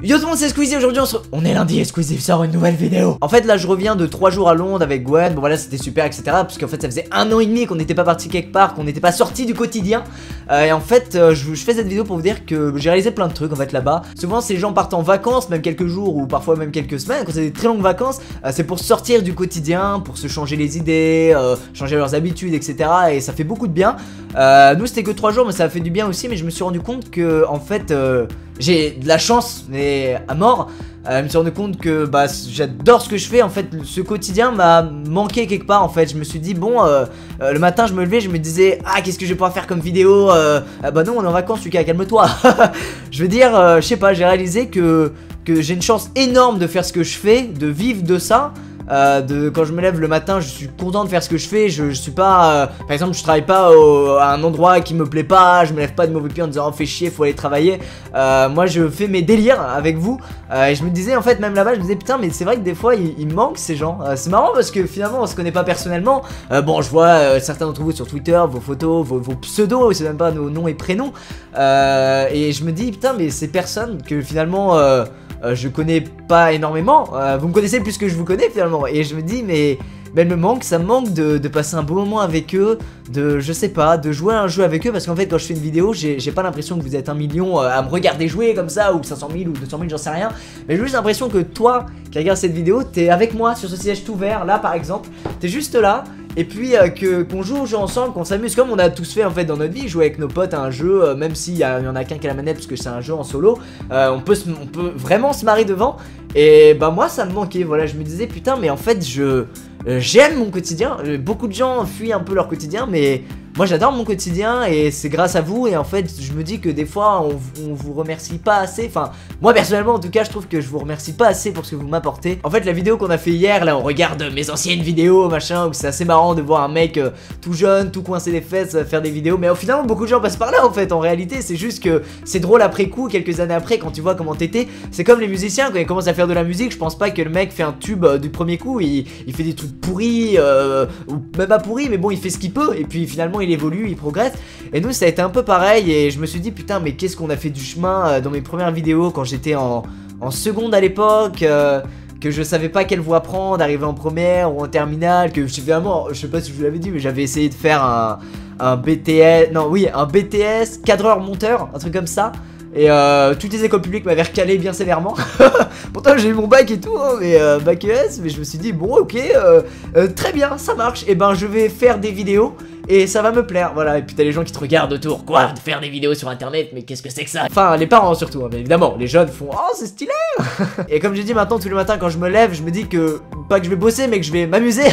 Yo tout le monde, c'est Squeezie. Aujourd'hui on est lundi et Squeezie sort une nouvelle vidéo. En fait là je reviens de 3 jours à Londres avec Gwen. Bon voilà, c'était super etc, parce qu'en fait ça faisait 1 an et demi qu'on n'était pas parti quelque part, qu'on n'était pas sorti du quotidien. Et en fait je fais cette vidéo pour vous dire que j'ai réalisé plein de trucs en fait là-bas. Souvent ces gens partent en vacances, même quelques jours ou parfois même quelques semaines. Quand c'est des très longues vacances, c'est pour sortir du quotidien, pour se changer les idées, changer leurs habitudes etc. Et ça fait beaucoup de bien. Nous c'était que 3 jours mais ça a fait du bien aussi. Mais je me suis rendu compte que en fait j'ai de la chance, mais à mort. Je me suis rendu compte que bah, j'adore ce que je fais. En fait, ce quotidien m'a manqué quelque part. En fait, je me suis dit, bon, le matin, je me levais, je me disais, ah, qu'est-ce que je vais pouvoir faire comme vidéo bah non, on est en vacances, Lucas, calme-toi. Je veux dire, je sais pas, j'ai réalisé que j'ai une chance énorme de faire ce que je fais, de vivre de ça. Quand je me lève le matin, je suis content de faire ce que je fais. Je suis pas, par exemple, je travaille pas à un endroit qui me plaît pas. Je me lève pas de mauvais pied en disant oh fais chier, faut aller travailler. Moi je fais mes délires avec vous. Et je me disais en fait même là-bas, je me disais putain mais c'est vrai que des fois il me manque ces gens. C'est marrant parce que finalement on se connaît pas personnellement. Bon je vois certains d'entre vous sur Twitter, vos photos, vos pseudos, c'est même pas nos noms et prénoms. Et je me dis putain mais ces personnes que finalement je connais pas énormément, vous me connaissez plus que je vous connais finalement. Et je me dis mais elle me manque, ça me manque de passer un beau moment avec eux, je sais pas, de jouer à un jeu avec eux. Parce qu'en fait quand je fais une vidéo, j'ai pas l'impression que vous êtes 1 million à me regarder jouer comme ça, ou 500 000 ou 200 000, j'en sais rien. Mais j'ai juste l'impression que toi qui regardes cette vidéo, t'es avec moi sur ce siège tout vert là par exemple. T'es juste là. Et puis qu'on joue au jeu ensemble, qu'on s'amuse comme on a tous fait en fait dans notre vie, jouer avec nos potes à un jeu, même s'il y en a qu'un qui a la manette parce que c'est un jeu en solo, on peut vraiment se marrer devant. Et bah moi ça me manquait, voilà, je me disais putain mais en fait j'aime mon quotidien. Beaucoup de gens fuient un peu leur quotidien, mais moi j'adore mon quotidien et c'est grâce à vous. Et en fait je me dis que des fois on vous remercie pas assez. Enfin moi personnellement en tout cas je trouve que je vous remercie pas assez pour ce que vous m'apportez. En fait la vidéo qu'on a fait hier là, on regarde mes anciennes vidéos machin, où c'est assez marrant de voir un mec tout jeune, tout coincé les fesses faire des vidéos. Mais au final beaucoup de gens passent par là en fait. En réalité c'est juste que c'est drôle après coup, quelques années après quand tu vois comment t'étais. C'est comme les musiciens quand ils commencent à faire de la musique. Je pense pas que le mec fait un tube du premier coup, il fait des trucs pourris ou même pas pourris, mais bon il fait ce qu'il peut et puis finalement il évolue, il progresse. Et nous ça a été un peu pareil. Et je me suis dit putain mais qu'est-ce qu'on a fait du chemin dans mes premières vidéos quand j'étais en seconde à l'époque, que je savais pas quelle voie prendre, d'arriver en première ou en terminale, que vraiment, je sais pas si je vous l'avais dit mais j'avais essayé de faire un BTS, non oui un BTS cadreur monteur, un truc comme ça. Et toutes les écoles publiques m'avaient recalé bien sévèrement. Pourtant j'ai eu mon bac et tout hein, mais bac ES. Mais je me suis dit bon ok très bien ça marche. Et ben je vais faire des vidéos et ça va me plaire, voilà. Et puis t'as les gens qui te regardent autour, quoi, de faire des vidéos sur internet, mais qu'est-ce que c'est que ça? Enfin les parents surtout, hein, mais évidemment les jeunes font oh c'est stylé. Et comme j'ai dit maintenant tous les matins quand je me lève, je me dis que pas que je vais bosser mais que je vais m'amuser.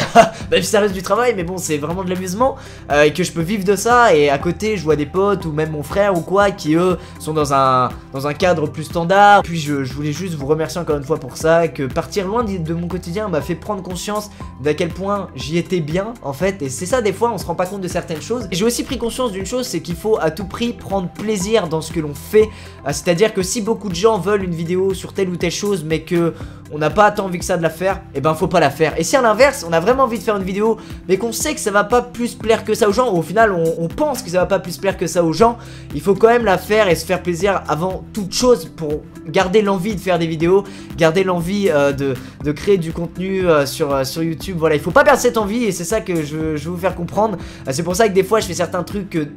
Même si ça reste du travail, mais bon c'est vraiment de l'amusement, et que je peux vivre de ça. Et à côté je vois des potes ou même mon frère ou quoi qui eux sont dans un cadre plus standard. Puis je voulais juste vous remercier encore une fois pour ça, que partir loin de mon quotidien m'a fait prendre conscience d'à quel point j'y étais bien en fait. Et c'est ça des fois on se rend pas compte de certaines choses. Et j'ai aussi pris conscience d'une chose, c'est qu'il faut à tout prix prendre plaisir dans ce que l'on fait. C'est à dire que si beaucoup de gens veulent une vidéo sur telle ou telle chose mais que on n'a pas tant envie que ça de la faire, et ben faut pas la faire. Et si à l'inverse on a vraiment envie de faire une vidéo mais qu'on sait que ça va pas plus plaire que ça aux gens, ou au final on pense que ça va pas plus plaire que ça aux gens, il faut quand même la faire et se faire plaisir avant toute chose pour garder l'envie de faire des vidéos, garder l'envie de créer du contenu sur YouTube. Voilà, il faut pas perdre cette envie et c'est ça que je veux vous faire comprendre. C'est pour ça que des fois je fais certains trucs que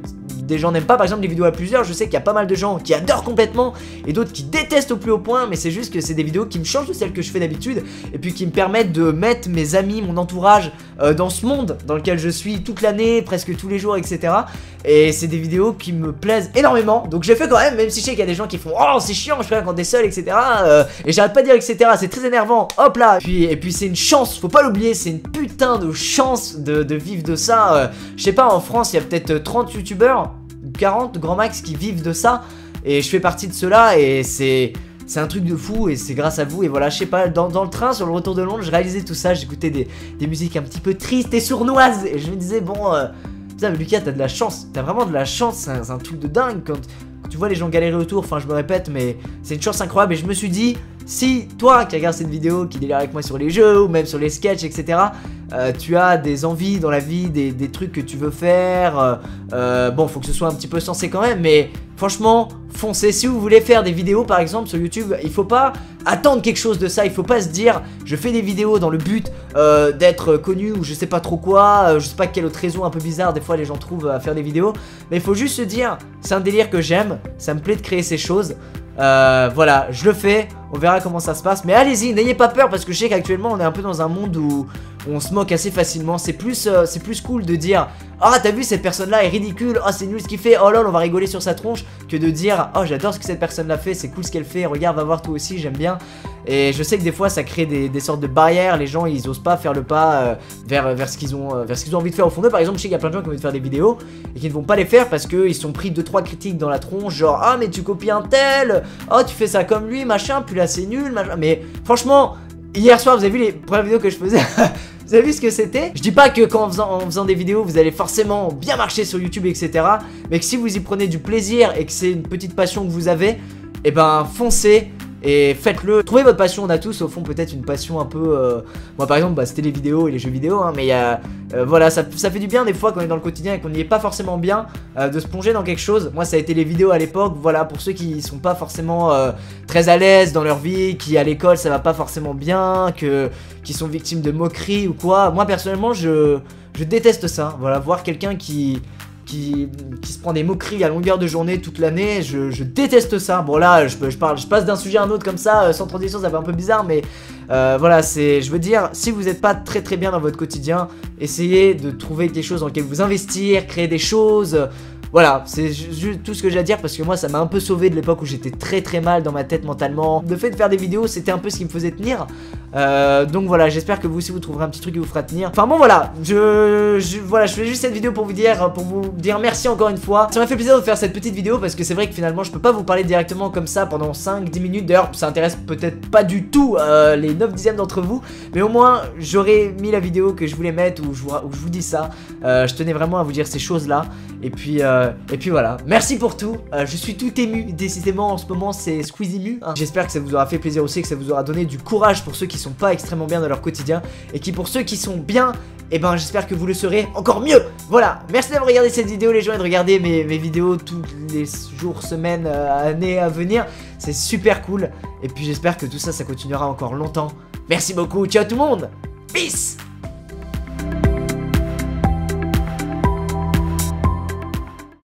des gens n'aiment pas, par exemple des vidéos à plusieurs. Je sais qu'il y a pas mal de gens qui adorent complètement et d'autres qui détestent au plus haut point, mais c'est juste que c'est des vidéos qui me changent de celles que je fais d'habitude et puis qui me permettent de mettre mes amis, mon entourage dans ce monde dans lequel je suis toute l'année, presque tous les jours etc. Et c'est des vidéos qui me plaisent énormément, donc j'ai fait quand même si je sais qu'il y a des gens qui font oh c'est chiant je fais quand t'es seul etc. Et j'arrête pas de dire etc, c'est très énervant, hop là. Et puis c'est une chance, faut pas l'oublier, c'est une putain de chance de vivre de ça. Je sais pas, en France il y a peut-être 30 youtubeurs, 40 grand max qui vivent de ça, et je fais partie de ceux-là. Et c'est un truc de fou et c'est grâce à vous. Et voilà, je sais pas, dans le train sur le retour de Londres je réalisais tout ça, j'écoutais des musiques un petit peu tristes et sournoises et je me disais bon putain mais Lucas t'as de la chance, t'as vraiment de la chance, c'est un truc de dingue quand tu vois les gens galérer autour. Enfin je me répète mais c'est une chance incroyable. Et je me suis dit si toi qui regardes cette vidéo, qui délire avec moi sur les jeux ou même sur les sketchs etc, tu as des envies dans la vie, des trucs que tu veux faire, bon faut que ce soit un petit peu sensé quand même, mais franchement, foncez. Si vous voulez faire des vidéos par exemple sur YouTube, il faut pas attendre quelque chose de ça. Il faut pas se dire je fais des vidéos dans le but d'être connu ou je sais pas trop quoi, je sais pas quelle autre raison un peu bizarre des fois les gens trouvent à faire des vidéos. Mais il faut juste se dire c'est un délire que j'aime, ça me plaît de créer ces choses. Voilà, je le fais, on verra comment ça se passe. Mais allez-y, n'ayez pas peur parce que je sais qu'actuellement on est un peu dans un monde où on se moque assez facilement. C'est plus cool de dire ah t'as vu cette personne là est ridicule, oh c'est nul ce qu'il fait, oh lol on va rigoler sur sa tronche, que de dire oh j'adore ce que cette personne là fait, c'est cool ce qu'elle fait, regarde va voir toi aussi j'aime bien. Et je sais que des fois ça crée des sortes de barrières, les gens ils osent pas faire le pas vers ce qu'ils ont envie de faire au fond d'eux. Par exemple je sais qu'il y a plein de gens qui ont envie de faire des vidéos et qui ne vont pas les faire parce qu'ils sont pris 2-3 critiques dans la tronche, genre ah mais tu copies un tel, oh tu fais ça comme lui machin, puis là c'est nul machin. Mais franchement hier soir vous avez vu les premières vidéos que je faisais vous avez vu ce que c'était? Je dis pas que en faisant des vidéos vous allez forcément bien marcher sur YouTube etc, mais que si vous y prenez du plaisir et que c'est une petite passion que vous avez, et ben foncez et faites-le. Trouvez votre passion, on a tous au fond peut-être une passion un peu moi par exemple c'était les vidéos et les jeux vidéo hein, mais voilà ça fait du bien des fois quand on est dans le quotidien et qu'on n'y est pas forcément bien de se plonger dans quelque chose. Moi ça a été les vidéos à l'époque, voilà, pour ceux qui sont pas forcément très à l'aise dans leur vie, qui à l'école ça va pas forcément bien, qui sont victimes de moqueries ou quoi. Moi personnellement je déteste ça, voilà, voir quelqu'un qui se prend des moqueries à longueur de journée toute l'année, je déteste ça. Bon là je passe d'un sujet à un autre comme ça sans transition, ça fait un peu bizarre mais voilà, je veux dire, si vous n'êtes pas très bien dans votre quotidien, essayez de trouver quelque chose dans lequel vous investir, créer des choses. Voilà, c'est juste tout ce que j'ai à dire parce que moi ça m'a un peu sauvé de l'époque où j'étais très mal dans ma tête mentalement. Le fait de faire des vidéos c'était un peu ce qui me faisait tenir. Donc voilà, j'espère que vous aussi vous trouverez un petit truc qui vous fera tenir. Enfin bon voilà, voilà, je fais juste cette vidéo pour vous dire merci encore une fois. Ça m'a fait plaisir de faire cette petite vidéo parce que c'est vrai que finalement je peux pas vous parler directement comme ça pendant 5-10 minutes. D'ailleurs ça intéresse peut-être pas du tout les 9/10 d'entre vous, mais au moins j'aurais mis la vidéo que je voulais mettre où je vous dis ça. Je tenais vraiment à vous dire ces choses là. Et puis voilà, merci pour tout. Je suis tout ému, décidément en ce moment c'est Squeezie mu hein. J'espère que ça vous aura fait plaisir aussi, que ça vous aura donné du courage pour ceux qui sont pas extrêmement bien dans leur quotidien, et qui pour ceux qui sont bien, et ben j'espère que vous le serez encore mieux. Voilà, merci d'avoir regardé cette vidéo les gens et de regarder mes vidéos tous les jours, semaines, années à venir. C'est super cool. Et puis j'espère que tout ça continuera encore longtemps. Merci beaucoup, ciao tout le monde. Peace.